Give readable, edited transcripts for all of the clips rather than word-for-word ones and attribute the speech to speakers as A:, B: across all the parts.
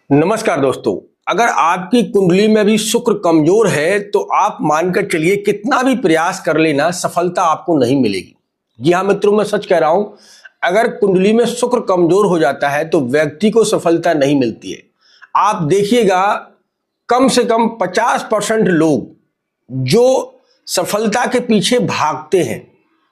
A: नमस्कार दोस्तों। अगर आपकी कुंडली में भी शुक्र कमजोर है तो आप मानकर चलिए कितना भी प्रयास कर लेना सफलता आपको नहीं मिलेगी। जी हाँ मित्रों, मैं सच कह रहा हूं। अगर कुंडली में शुक्र कमजोर हो जाता है तो व्यक्ति को सफलता नहीं मिलती है। आप देखिएगा कम से कम 50% लोग जो सफलता के पीछे भागते हैं,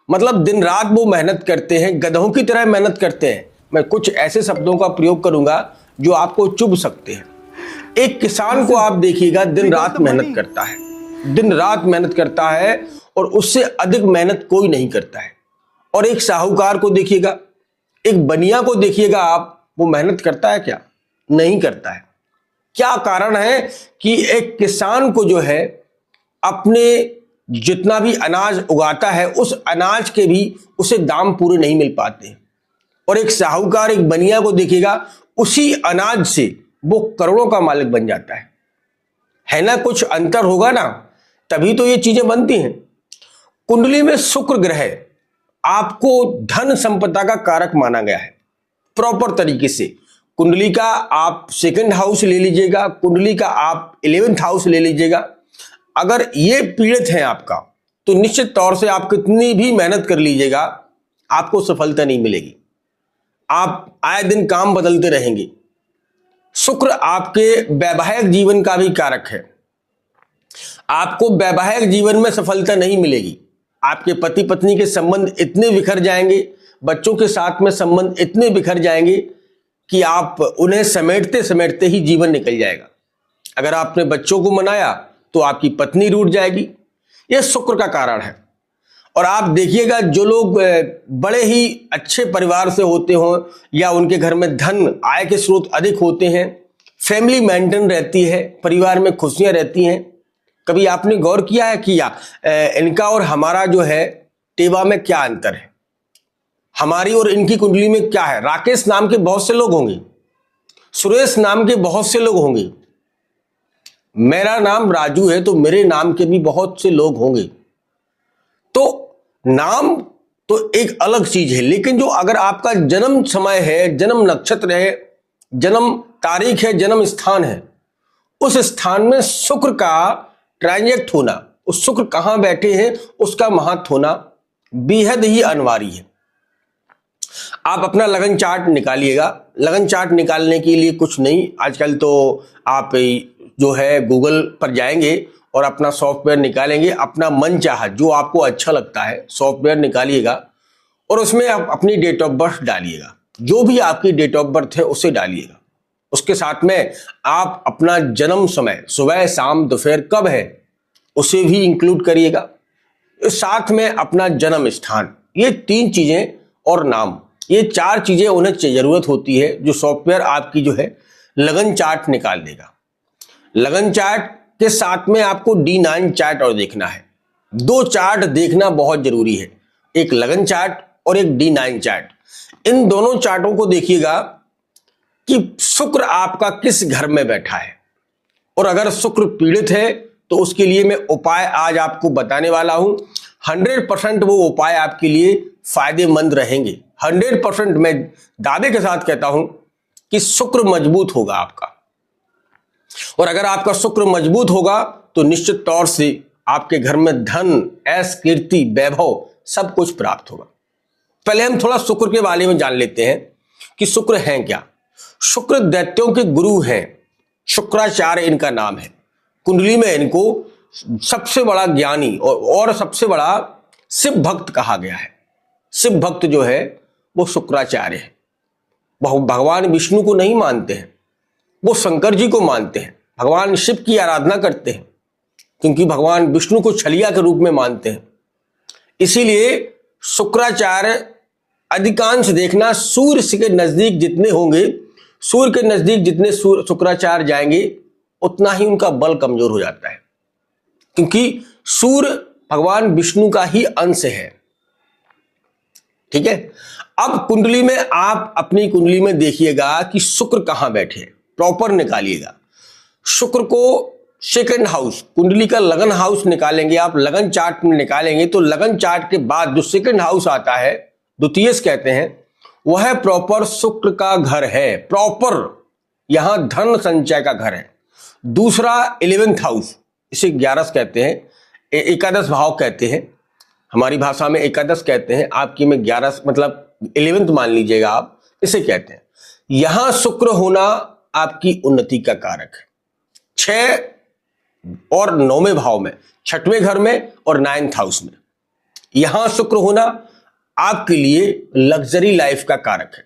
A: मतलब दिन रात वो मेहनत करते हैं, गधों की तरह मेहनत करते हैं। मैं कुछ ऐसे शब्दों का प्रयोग करूंगा जो आपको चुभ सकते हैं। एक किसान को आप देखिएगा दिन रात मेहनत करता है, दिन रात मेहनत करता है और उससे अधिक मेहनत कोई नहीं करता है। और एक साहूकार को देखिएगा, एक बनिया को देखिएगा आप, वो मेहनत करता है क्या? नहीं करता है। क्या कारण है कि एक किसान को जो है अपने जितना भी अनाज उगाता है उस अनाज के भी उसे दाम पूरे नहीं मिल पाते। और एक साहूकार, एक बनिया को देखिएगा, उसी अनाज से वो करोड़ों का मालिक बन जाता है ना? कुछ अंतर होगा ना, तभी तो ये चीजें बनती हैं। कुंडली में शुक्र ग्रह आपको धन संपदा का कारक माना गया है। प्रॉपर तरीके से कुंडली का आप सेकंड हाउस ले लीजिएगा, कुंडली का आप 11th हाउस ले लीजिएगा। अगर ये पीड़ित है आपका तो निश्चित तौर से आप कितनी भी मेहनत कर लीजिएगा आपको सफलता नहीं मिलेगी। आप आए दिन काम बदलते रहेंगे। शुक्र आपके वैवाहिक जीवन का भी कारक है। आपको वैवाहिक जीवन में सफलता नहीं मिलेगी। आपके पति पत्नी के संबंध इतने बिखर जाएंगे, बच्चों के साथ में संबंध इतने बिखर जाएंगे कि आप उन्हें समेटते समेटते ही जीवन निकल जाएगा। अगर आपने बच्चों को मनाया तो आपकी पत्नी रूठ जाएगी। यह शुक्र का कारण है। और आप देखिएगा जो लोग बड़े ही अच्छे परिवार से होते हों या उनके घर में धन आय के स्रोत अधिक होते हैं, फैमिली मेंटेन रहती है, परिवार में खुशियां रहती हैं। कभी आपने गौर किया है कि इनका और हमारा जो है टेवा में क्या अंतर है? हमारी और इनकी कुंडली में क्या है? राकेश नाम के बहुत से लोग होंगे, सुरेश नाम के बहुत से लोग होंगे, मेरा नाम राजू है तो मेरे नाम के भी बहुत से लोग होंगे। तो नाम तो एक अलग चीज है, लेकिन जो अगर आपका जन्म समय है, जन्म नक्षत्र है, जन्म तारीख है, जन्म स्थान है, उस स्थान में शुक्र का ट्रांजेक्ट होना, उस शुक्र कहां बैठे हैं उसका महत्व होना बेहद ही अनिवार्य है। आप अपना लगन चार्ट निकालिएगा। लगन चार्ट निकालने के लिए कुछ नहीं, आजकल तो आप जो है गूगल पर जाएंगे और अपना सॉफ्टवेयर निकालेंगे, अपना मन चाहा जो आपको अच्छा लगता है सॉफ्टवेयर निकालिएगा और उसमें आप अपनी डेट ऑफ बर्थ डालिएगा। जो भी आपकी डेट ऑफ बर्थ है उसे डालिएगा। उसके साथ में आप अपना जन्म समय, सुबह शाम दोपहर कब है, उसे भी इंक्लूड करिएगा। साथ में अपना जन्म स्थान, ये 3 चीजें और नाम, ये 4 चीजें उन्हें जरूरत होती है जो सॉफ्टवेयर आपकी जो है लगन चार्ट निकाल देगा। लगन चार्ट के साथ में आपको D9 चार्ट और देखना है। 2 चार्ट देखना बहुत जरूरी है, एक लगन चार्ट और एक D9 चार्ट। इन दोनों चार्टों को देखिएगा कि शुक्र आपका किस घर में बैठा है। और अगर शुक्र पीड़ित है तो उसके लिए मैं उपाय आज आपको बताने वाला हूं। 100% वो उपाय आपके लिए फायदेमंद रहेंगे। 100% मैं दावे के साथ कहता हूं कि शुक्र मजबूत होगा आपका। और अगर आपका शुक्र मजबूत होगा तो निश्चित तौर से आपके घर में धन, ऐश, कीर्ति, वैभव सब कुछ प्राप्त होगा। पहले हम थोड़ा शुक्र के बारे में जान लेते हैं कि शुक्र हैं क्या। शुक्र दैत्यों के गुरु हैं, शुक्राचार्य इनका नाम है। कुंडली में इनको सबसे बड़ा ज्ञानी और सबसे बड़ा शिव भक्त कहा गया है। शिव भक्त जो है वो शुक्राचार्य है। भगवान विष्णु को नहीं मानते हैं, वो शंकर जी को मानते हैं। भगवान शिव की आराधना करते हैं क्योंकि भगवान विष्णु को छलिया के रूप में मानते हैं। इसीलिए शुक्राचार्य अधिकांश देखना सूर्य के नजदीक जितने होंगे, सूर्य के नजदीक जितने शुक्राचार्य जाएंगे उतना ही उनका बल कमजोर हो जाता है, क्योंकि सूर्य भगवान विष्णु का ही अंश है। ठीक है। अब कुंडली में आप अपनी कुंडली में देखिएगा कि शुक्र कहां बैठे, प्रॉपर निकालिएगा। शुक्र को सेकंड हाउस, कुंडली का लगन हाउस निकालेंगे आप, लगन चार्ट में निकालेंगे तो लगन चार्ट के बाद जो सेकंड हाउस आता है, द्वितीयस कहते हैं, वह प्रॉपर शुक्र का घर है। प्रॉपर यहां धन संचय का घर है। दूसरा 11th हाउस, इसे 11 कहते हैं, एकादश भाव कहते हैं, हमारी भाषा में एकादश कहते हैं, आपकी में 11 मतलब 11th मान लीजिएगा आप, इसे कहते हैं। यहां शुक्र होना आपकी उन्नति का कारक है। 6 और 9वें भाव में, 6वें घर में और 9th हाउस में यहां शुक्र होना आपके लिए लग्जरी लाइफ का कारक है।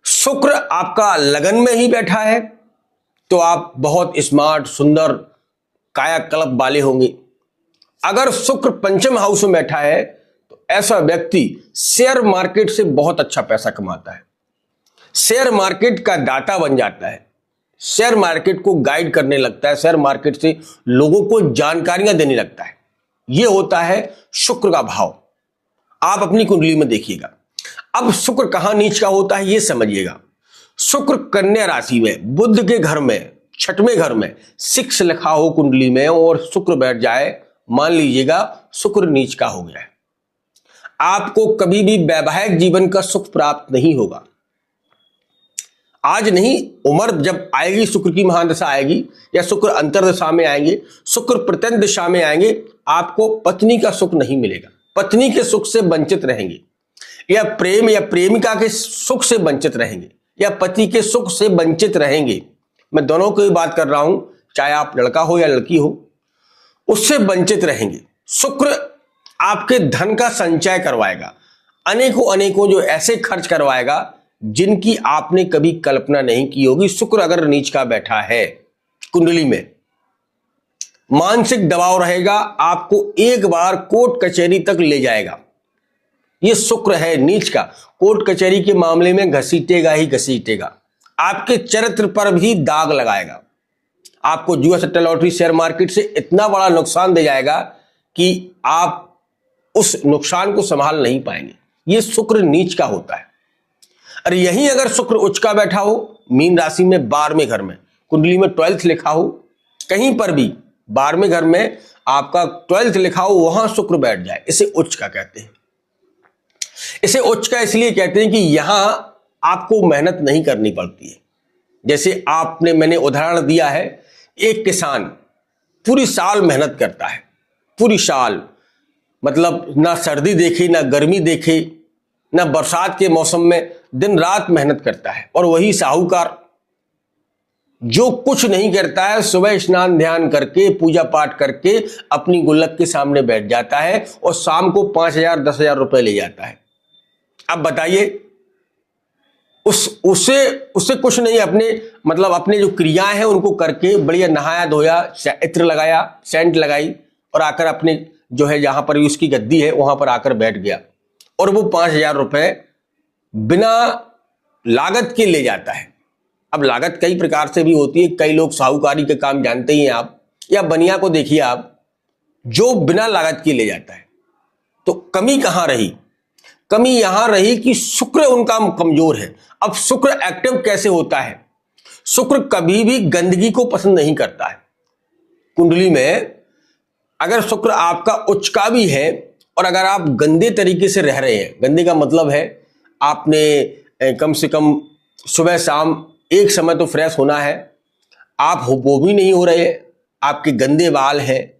A: शुक्र आपका लगन में ही बैठा है तो आप बहुत स्मार्ट, सुंदर, कायाकल्प वाले होंगे। अगर शुक्र पंचम हाउस में बैठा है तो ऐसा व्यक्ति शेयर मार्केट से बहुत अच्छा पैसा कमाता है, शेयर मार्केट का दाता बन जाता है, शेयर मार्केट को गाइड करने लगता है, शेयर मार्केट से लोगों को जानकारियां देने लगता है। यह होता है शुक्र का भाव। आप अपनी कुंडली में देखिएगा। अब शुक्र कहां नीच का होता है यह समझिएगा। शुक्र कन्या राशि में, बुध के घर में, 6वें घर में 6 लिखा हो कुंडली में और शुक्र बैठ जाए, मान लीजिएगा शुक्र नीच का हो गया है। आपको कभी भी वैवाहिक जीवन का सुख प्राप्त नहीं होगा। आज नहीं, उम्र जब आएगी, शुक्र की महादशा आएगी या शुक्र अंतरदशा में आएंगे, शुक्र प्रत्यंत दिशा में आएंगे, आपको पत्नी का सुख नहीं मिलेगा, पत्नी के सुख से वंचित रहेंगे, या प्रेम या प्रेमिका के सुख से वंचित रहेंगे, या पति के सुख से वंचित रहेंगे। मैं दोनों की बात कर रहा हूं, चाहे आप लड़का हो या लड़की हो, उससे वंचित रहेंगे। शुक्र आपके धन का संचय करवाएगा, अनेकों अनेकों जो ऐसे खर्च करवाएगा जिनकी आपने कभी कल्पना नहीं की होगी। शुक्र अगर नीच का बैठा है कुंडली में, मानसिक दबाव रहेगा, आपको एक बार कोर्ट कचहरी तक ले जाएगा। यह शुक्र है नीच का, कोर्ट कचहरी के मामले में घसीटेगा ही घसीटेगा, आपके चरित्र पर भी दाग लगाएगा, आपको जुआ सट्टा लॉटरी शेयर मार्केट से इतना बड़ा नुकसान दे जाएगा कि आप उस नुकसान को संभाल नहीं पाएंगे। यह शुक्र नीच का होता है। अरे यहीं अगर शुक्र उच्च का बैठा हो, मीन राशि में 12वें घर में, कुंडली में 12th लिखा हो, कहीं पर भी 12वें घर में आपका 12th लिखा हो, वहां शुक्र बैठ जाए, इसे उच्च का कहते हैं। इसे उच्च का इसलिए कहते हैं कि यहां आपको मेहनत नहीं करनी पड़ती है। जैसे आपने, मैंने उदाहरण दिया है, एक किसान पूरी साल मेहनत करता है, पूरी साल, मतलब ना सर्दी देखे ना गर्मी देखे ना बरसात के मौसम में दिन रात मेहनत करता है। और वही साहूकार जो कुछ नहीं करता है, सुबह स्नान ध्यान करके पूजा पाठ करके अपनी गुल्लक के सामने बैठ जाता है और शाम को 5,000 10,000 रुपए ले जाता है। अब बताइए, उससे कुछ नहीं, अपने मतलब अपने जो क्रियाएं हैं उनको करके बढ़िया नहाया धोया, इत्र लगाया, सेंट लगाई और आकर अपने जो है जहां पर उसकी गद्दी है वहां पर आकर बैठ गया और वो 5,000 रुपए बिना लागत के ले जाता है। अब लागत कई प्रकार से भी होती है, कई लोग साहूकारी के काम जानते ही हैं आप, या बनिया को देखिए आप, जो बिना लागत के ले जाता है। तो कमी कहां रही? कमी यहां रही कि शुक्र उनका कमजोर है। अब शुक्र एक्टिव कैसे होता है? शुक्र कभी भी गंदगी को पसंद नहीं करता है। कुंडली में अगर शुक्र आपका उच्च का भी है और अगर आप गंदे तरीके से रह रहे हैं, गंदे का मतलब है आपने कम से कम सुबह शाम एक समय तो फ्रेश होना है, आप वो भी नहीं हो रहे, आपके गंदे बाल हैं,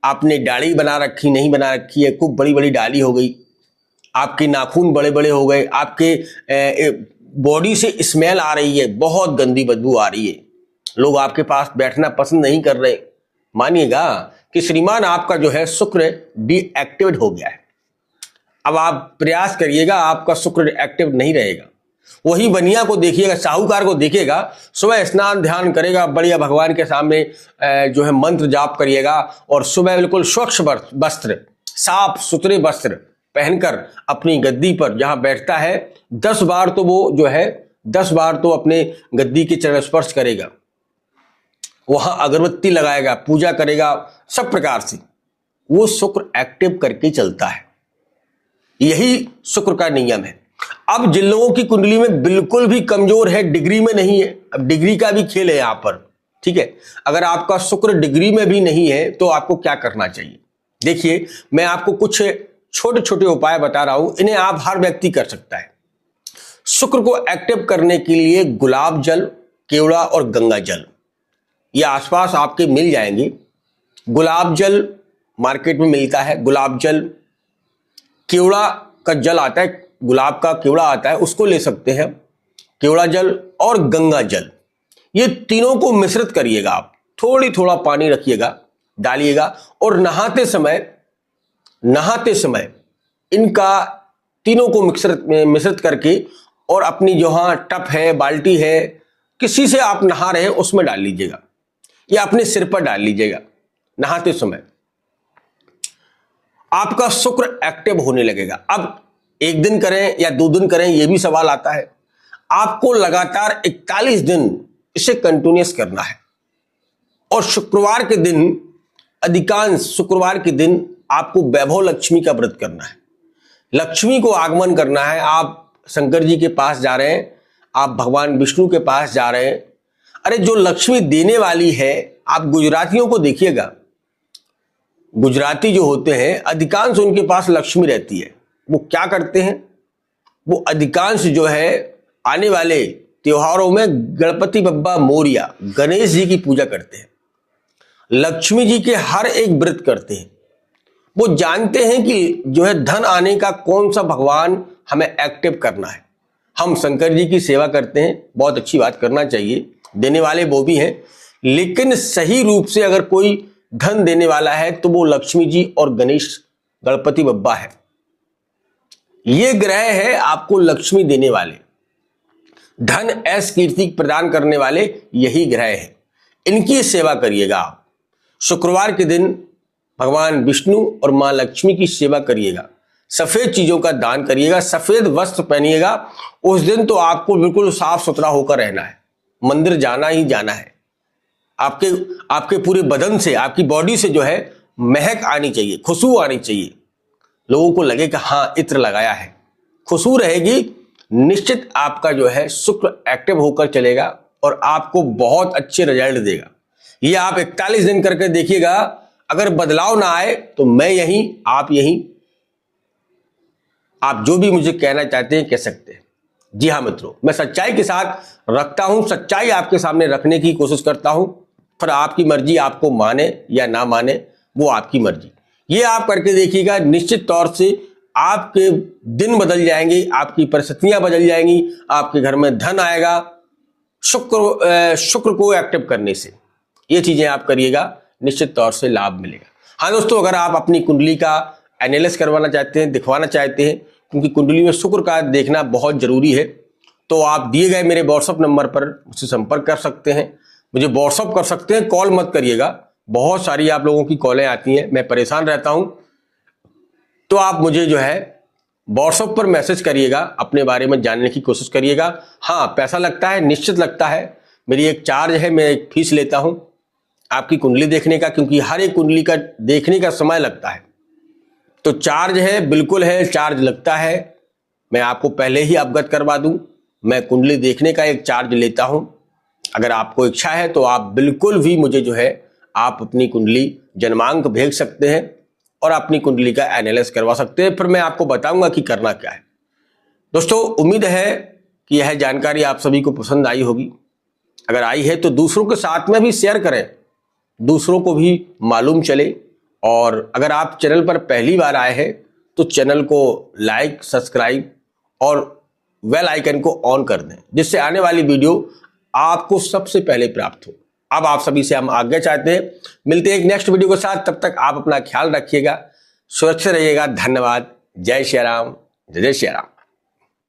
A: आपने दाढ़ी बना रखी नहीं बना रखी है, खूब बड़ी बड़ी दाढ़ी हो गई, आपके नाखून बड़े बड़े हो गए, आपके बॉडी से स्मेल आ रही है, बहुत गंदी बदबू आ रही है, लोग आपके पास बैठना पसंद नहीं कर रहे, मानिएगा कि श्रीमान आपका जो है शुक्र डीएक्टिवेट हो गया है। अब आप प्रयास करिएगा, आपका शुक्र एक्टिव नहीं रहेगा। वही बनिया को देखिएगा, साहूकार को देखिएगा, सुबह स्नान ध्यान करेगा, बढ़िया भगवान के सामने जो है मंत्र जाप करिएगा और सुबह बिल्कुल स्वच्छ वस्त्र, साफ सुथरे वस्त्र पहनकर अपनी गद्दी पर जहां बैठता है 10 बार तो वो जो है 10 बार तो अपने गद्दी के चरण स्पर्श करेगा, वहां अगरबत्ती लगाएगा, पूजा करेगा, सब प्रकार से वो शुक्र एक्टिव करके चलता है। यही शुक्र का नियम है। अब जिन लोगों की कुंडली में बिल्कुल भी कमजोर है, डिग्री में नहीं है, अब डिग्री का भी खेल है यहां पर, ठीक है। अगर आपका शुक्र डिग्री में भी नहीं है तो आपको क्या करना चाहिए? देखिए, मैं आपको कुछ छोटे छोटे उपाय बता रहा हूं, इन्हें आप हर व्यक्ति कर सकता है। शुक्र को एक्टिव करने के लिए गुलाब जल केवड़ा और गंगा जल ये आसपास आपके मिल जाएंगे। गुलाब जल मार्केट में मिलता है, गुलाब जल, केवड़ा का जल आता है, गुलाब का केवड़ा आता है, उसको ले सकते हैं, केवड़ा जल और गंगा जल, ये तीनों को मिश्रित करिएगा आप, थोड़ा पानी रखिएगा, डालिएगा और नहाते समय इनका तीनों को मिश्रित करके और अपनी जहां टप है, बाल्टी है, किसी से आप नहा रहे हैं उसमें डाल लीजिएगा या अपने सिर पर डाल लीजिएगा। नहाते समय आपका शुक्र एक्टिव होने लगेगा। अब एक दिन करें या 2 दिन करें, यह भी सवाल आता है। आपको लगातार 41 दिन इसे कंटिन्यूअस करना है और शुक्रवार के दिन, अधिकांश शुक्रवार के दिन आपको वैभव लक्ष्मी का व्रत करना है, लक्ष्मी को आगमन करना है। आप शंकर जी के पास जा रहे हैं, आप भगवान विष्णु के पास जा रहे हैं। अरे जो लक्ष्मी देने वाली है, आप गुजरातियों को देखिएगा, गुजराती जो होते हैं अधिकांश उनके पास लक्ष्मी रहती है। वो क्या करते हैं, वो अधिकांश जो है आने वाले त्योहारों में गणपति बप्पा मोरिया, गणेश जी की पूजा करते हैं, लक्ष्मी जी के हर एक व्रत करते हैं। वो जानते हैं कि जो है धन आने का कौन सा भगवान हमें एक्टिव करना है। हम शंकर जी की सेवा करते हैं, बहुत अच्छी बात, करना चाहिए, देने वाले वो भी हैं, लेकिन सही रूप से अगर कोई धन देने वाला है तो वो लक्ष्मी जी और गणेश, गणपति बप्पा है। ये ग्रह है आपको लक्ष्मी देने वाले, धन ऐश कीर्ति प्रदान करने वाले, यही ग्रह है। इनकी सेवा करिएगा आप। शुक्रवार के दिन भगवान विष्णु और मां लक्ष्मी की सेवा करिएगा, सफेद चीजों का दान करिएगा, सफेद वस्त्र पहनिएगा। उस दिन तो आपको बिल्कुल साफ सुथरा होकर रहना है, मंदिर जाना ही जाना है। आपके पूरे बदन से, आपकी बॉडी से जो है महक आनी चाहिए, खुशबू आनी चाहिए, लोगों को लगे कि हाँ इत्र लगाया है, खुशबू रहेगी, निश्चित आपका जो है शुक्र एक्टिव होकर चलेगा और आपको बहुत अच्छे रिजल्ट देगा। ये आप 41 दिन करके देखिएगा, अगर बदलाव ना आए तो मैं यहीं, आप यहीं, आप जो भी मुझे कहना चाहते हैं कह सकते हैं। जी हाँ मित्रों, मैं सच्चाई के साथ रखता हूं, सच्चाई आपके सामने रखने की कोशिश करता हूं, फिर आपकी मर्जी, आपको माने या ना माने वो आपकी मर्जी। ये आप करके देखिएगा, निश्चित तौर से आपके दिन बदल जाएंगे, आपकी परिस्थितियां बदल जाएंगी, आपके घर में धन आएगा शुक्र को एक्टिव करने से। ये चीजें आप करिएगा, निश्चित तौर से लाभ मिलेगा। हाँ दोस्तों, अगर आप अपनी कुंडली का एनालिसिस करवाना चाहते हैं, दिखवाना चाहते हैं, क्योंकि कुंडली में शुक्र का देखना बहुत जरूरी है, तो आप दिए गए मेरे व्हाट्सएप नंबर पर मुझसे संपर्क कर सकते हैं, मुझे व्हाट्सएप कर सकते हैं, कॉल मत करिएगा, बहुत सारी आप लोगों की कॉलें आती हैं, मैं परेशान रहता हूं। तो आप मुझे जो है व्हाट्सएप पर मैसेज करिएगा, अपने बारे में जानने की कोशिश करिएगा। हाँ, पैसा लगता है, निश्चित लगता है, मेरी एक चार्ज है, मैं एक फीस लेता हूं आपकी कुंडली देखने का, क्योंकि हर एक कुंडली का देखने का समय लगता है, तो चार्ज है, बिल्कुल है, चार्ज लगता है। मैं आपको पहले ही अवगत करवा दूं, मैं कुंडली देखने का एक चार्ज लेता हूं। अगर आपको इच्छा है तो आप बिल्कुल भी मुझे जो है आप अपनी कुंडली जन्मांक भेज सकते हैं और अपनी कुंडली का एनालिसिस करवा सकते हैं, फिर मैं आपको बताऊंगा कि करना क्या है। दोस्तों, उम्मीद है कि यह जानकारी आप सभी को पसंद आई होगी। अगर आई है तो दूसरों के साथ में भी शेयर करें, दूसरों को भी मालूम चले। और अगर आप चैनल पर पहली बार आए हैं तो चैनल को लाइक, सब्सक्राइब और बेल आइकन को ऑन कर दें, जिससे आने वाली वीडियो आपको सबसे पहले प्राप्त हो। अब आप सभी से हम आज्ञा चाहते हैं, मिलते हैं एक नेक्स्ट वीडियो के साथ। तब तक आप अपना ख्याल रखिएगा, सुरक्षित रहिएगा। धन्यवाद। जय श्री राम, जय जय श्री राम।